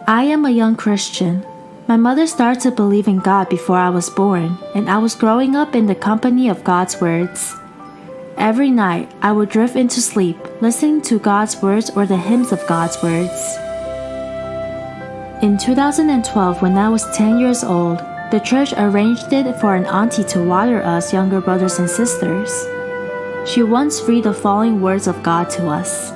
I am a young Christian. My mother started to believe in God before I was born, and I was growing up in the company of God's words. Every night, I would drift into sleep, listening to God's words or the hymns of God's words. In 2012, when I was 10 years old, the church arranged it for an auntie to water us younger brothers and sisters. She once read the following words of God to us.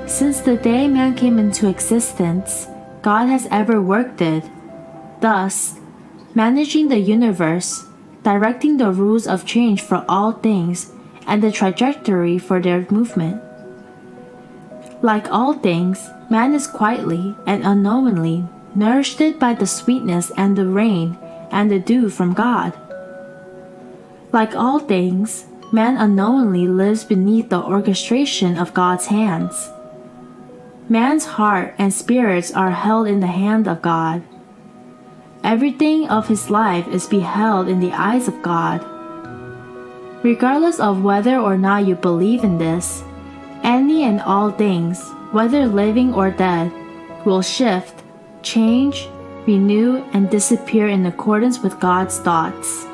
Since the day man came into existence, God has ever worked it, thus managing the universe, directing the rules of change for all things, and the trajectory for their movement. Like all things, man is quietly and unknowingly nourished by the sweetness and the rain and the dew from God. Like all things, man unknowingly lives beneath the orchestration of God's hands. Man's heart and spirits are held in the hand of God. Everything of his life is beheld in the eyes of God. Regardless of whether or not you believe in this, any and all things, whether living or dead, will shift, change, renew, and disappear in accordance with God's thoughts.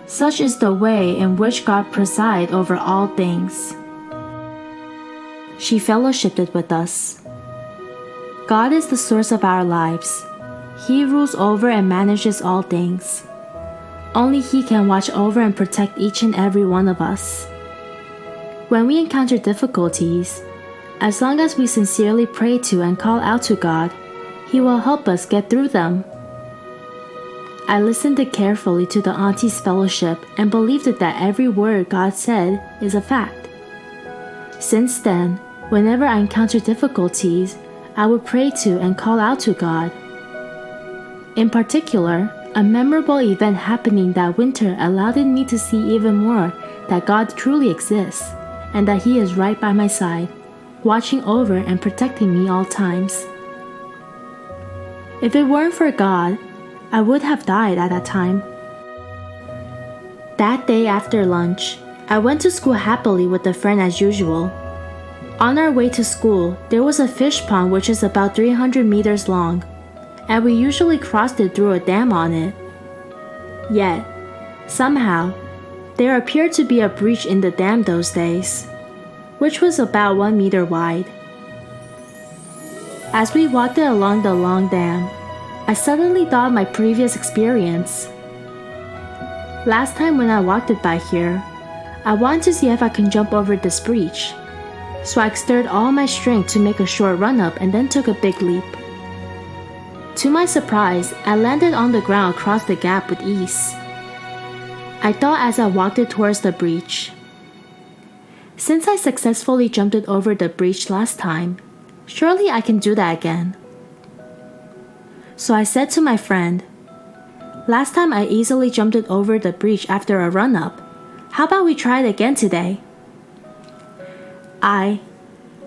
Such is the way in which God presides over all things. She fellowshipped with us. God is the source of our lives. He rules over and manages all things. Only He can watch over and protect each and every one of us. When we encounter difficulties, as long as we sincerely pray to and call out to God, He will help us get through them. I listened carefully to the auntie's fellowship and believed that every word God said is a fact. Since then, whenever I encounter difficulties, I would pray to and call out to God. In particular, a memorable event happening that winter allowed me to see even more that God truly exists and that He is right by my side, watching over and protecting me all times. If it weren't for God, I would have died at that time. That day after lunch, I went to school happily with a friend as usual. On our way to school, there was a fish pond which is about 300 meters long, and we usually crossed it through a dam on it. Yet, somehow, there appeared to be a breach in the dam those days, which was about 1 meter wide. As we walked along the long dam, I suddenly thought of my previous experience. Last time when I walked it by here, I wanted to see if I can jump over this breach. So I exerted all my strength to make a short run up and then took a big leap. To my surprise, I landed on the ground across the gap with ease. I thought as I walked it towards the breach. Since I successfully jumped it over the breach last time, surely I can do that again. So I said to my friend, last time I easily jumped it over the breach after a run up. How about we try it again today? I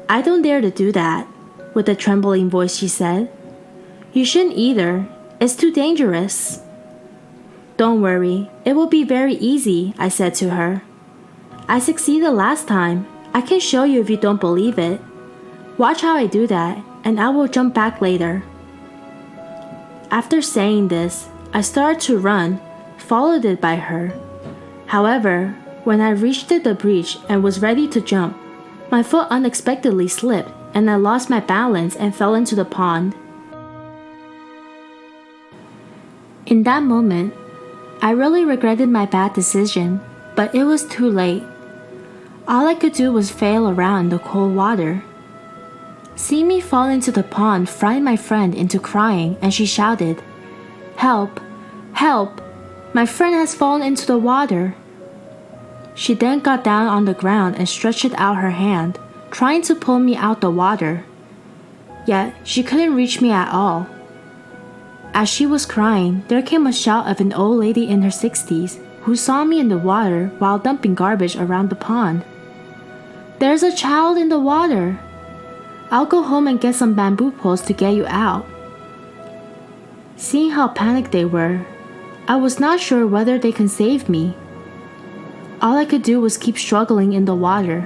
don't dare to do that, with a trembling voice she said. You shouldn't either. It's too dangerous. Don't worry, it will be very easy, I said to her. I succeeded last time. I can show you if you don't believe it. Watch how I do that, and I will jump back later. After saying this, I started to run, followed it by her. However, when I reached the breach and was ready to jump, my foot unexpectedly slipped and I lost my balance and fell into the pond. In that moment, I really regretted my bad decision, but it was too late. All I could do was flail around in the cold water. Seeing me fall into the pond frightened my friend into crying, and she shouted, "Help! Help! My friend has fallen into the water." She then got down on the ground and stretched out her hand, trying to pull me out the water. Yet she couldn't reach me at all. As she was crying, there came a shout of an old lady in her 60s who saw me in the water while dumping garbage around the pond. "There's a child in the water. I'll go home and get some bamboo poles to get you out." Seeing how panicked they were, I was not sure whether they can save me. All I could do was keep struggling in the water.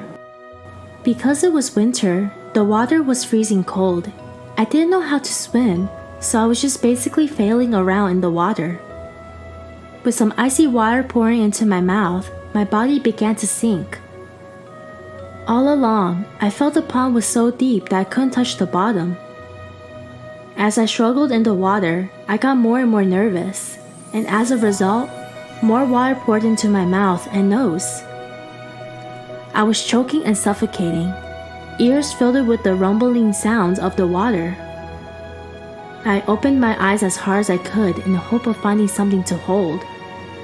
Because it was winter, the water was freezing cold, I didn't know how to swim, so I was just basically flailing around in the water. With some icy water pouring into my mouth, my body began to sink. All along, I felt the pond was so deep that I couldn't touch the bottom. As I struggled in the water, I got more and more nervous, and as a result, more water poured into my mouth and nose. I was choking and suffocating, ears filled with the rumbling sounds of the water. I opened my eyes as hard as I could in the hope of finding something to hold.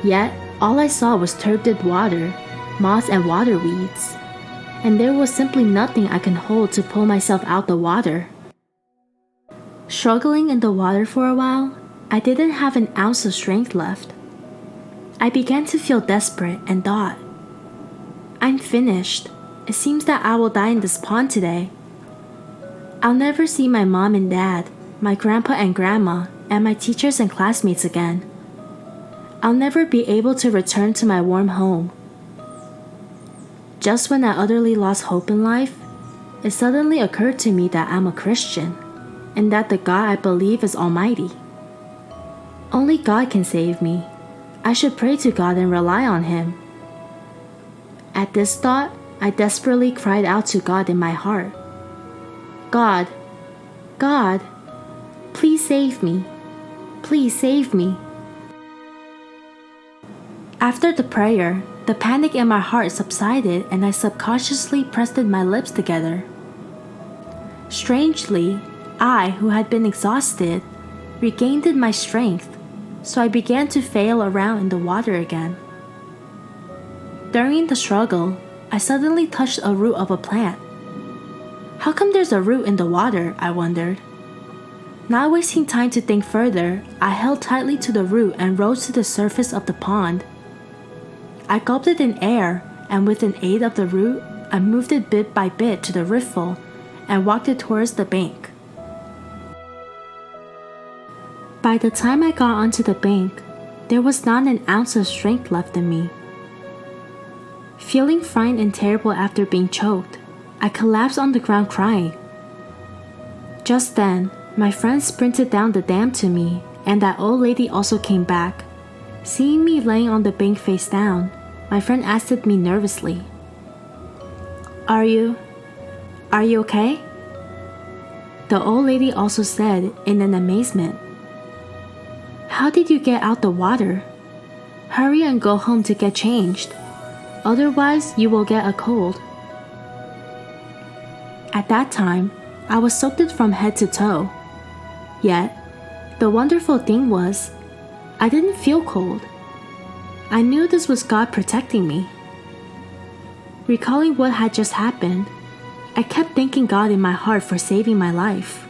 Yet, all I saw was turbid water, moss and water weeds, and there was simply nothing I could hold to pull myself out the water. Struggling in the water for a while, I didn't have an ounce of strength left. I began to feel desperate and thought, I'm finished. It seems that I will die in this pond today. I'll never see my mom and dad, my grandpa and grandma, and my teachers and classmates again. I'll never be able to return to my warm home. Just when I utterly lost hope in life, it suddenly occurred to me that I'm a Christian, and that the God I believe is almighty. Only God can save me. I should pray to God and rely on Him. At this thought, I desperately cried out to God in my heart. God, God, please save me. Please save me. After the prayer, the panic in my heart subsided and I subconsciously pressed my lips together. Strangely, I, who had been exhausted, regained my strength, so I began to flail around in the water again. During the struggle, I suddenly touched a root of a plant. How come there's a root in the water, I wondered. Not wasting time to think further, I held tightly to the root and rose to the surface of the pond. I gulped it in air, and with an aid of the root, I moved it bit by bit to the riffle and walked it towards the bank. By the time I got onto the bank, there was not an ounce of strength left in me. Feeling frightened and terrible after being choked, I collapsed on the ground crying. Just then, my friend sprinted down the dam to me, and that old lady also came back. Seeing me laying on the bank face down, my friend asked me nervously, Are you okay? The old lady also said in an amazement, How did you get out the water? Hurry and go home to get changed. Otherwise, you will get a cold. At that time, I was soaked from head to toe. Yet, the wonderful thing was, I didn't feel cold. I knew this was God protecting me. Recalling what had just happened, I kept thanking God in my heart for saving my life.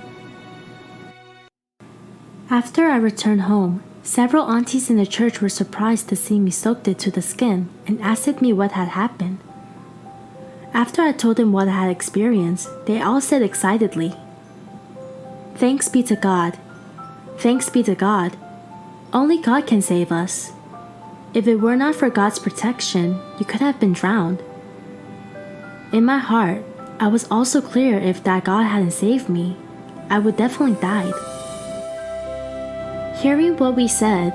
After I returned home, several aunties in the church were surprised to see me soaked to the skin and asked me what had happened. After I told them what I had experienced, they all said excitedly, Thanks be to God. Thanks be to God. Only God can save us. If it were not for God's protection, you could have been drowned. In my heart, I was also clear if that God hadn't saved me, I would definitely died. Hearing what we said,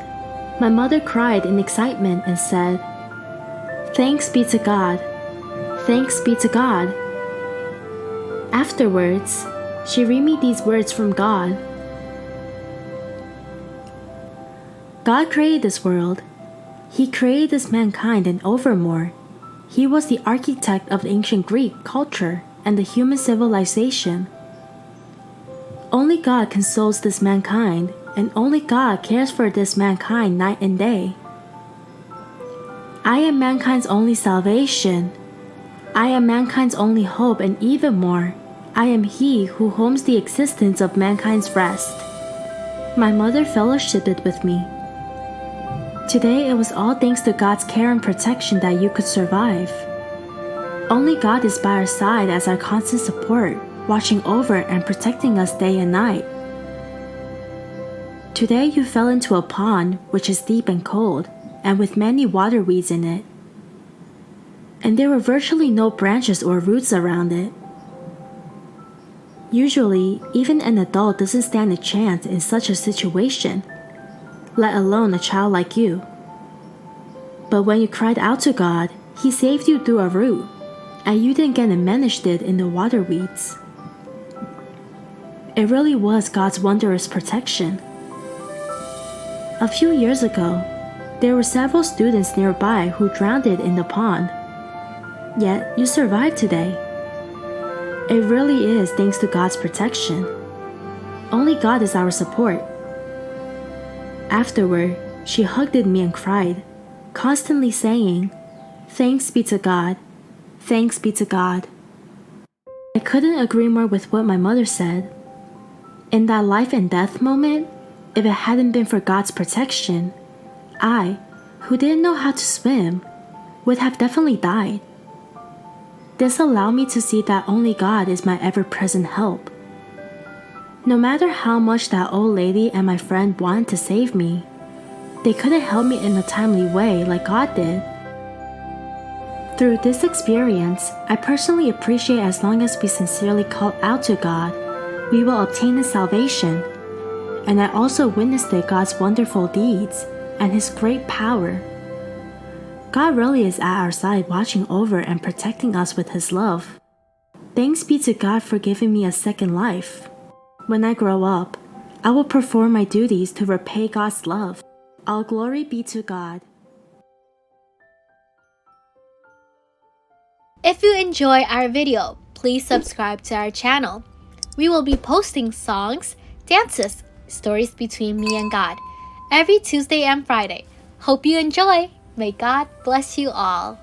my mother cried in excitement and said, Thanks be to God. Thanks be to God. Afterwards, she read me these words from God. God created this world. He created this mankind and overmore. He was the architect of the ancient Greek culture and the human civilization. Only God consoles this mankind, and only God cares for this mankind night and day. I am mankind's only salvation. I am mankind's only hope, and even more, I am He who holds the existence of mankind's rest. My mother fellowshipped with me. Today it was all thanks to God's care and protection that you could survive. Only God is by our side as our constant support, watching over and protecting us day and night. Today you fell into a pond which is deep and cold, and with many water weeds in it. And there were virtually no branches or roots around it. Usually, even an adult doesn't stand a chance in such a situation, let alone a child like you. But when you cried out to God, He saved you through a root, and you didn't get enmeshed in the water weeds. It really was God's wondrous protection. A few years ago, there were several students nearby who drowned in the pond. Yet you survived today. It really is thanks to God's protection. Only God is our support. Afterward, she hugged me and cried, constantly saying, "Thanks be to God. Thanks be to God." I couldn't agree more with what my mother said. In that life and death moment, if it hadn't been for God's protection, I, who didn't know how to swim, would have definitely died. This allowed me to see that only God is my ever-present help. No matter how much that old lady and my friend wanted to save me, they couldn't help me in a timely way like God did. Through this experience, I personally appreciate as long as we sincerely call out to God, we will obtain His salvation. And I also witnessed God's wonderful deeds and His great power. God really is at our side watching over and protecting us with His love. Thanks be to God for giving me a second life. When I grow up, I will perform my duties to repay God's love. All glory be to God. If you enjoy our video, please subscribe to our channel. We will be posting songs, dances, stories between me and God every Tuesday and Friday. Hope you enjoy. May God bless you all.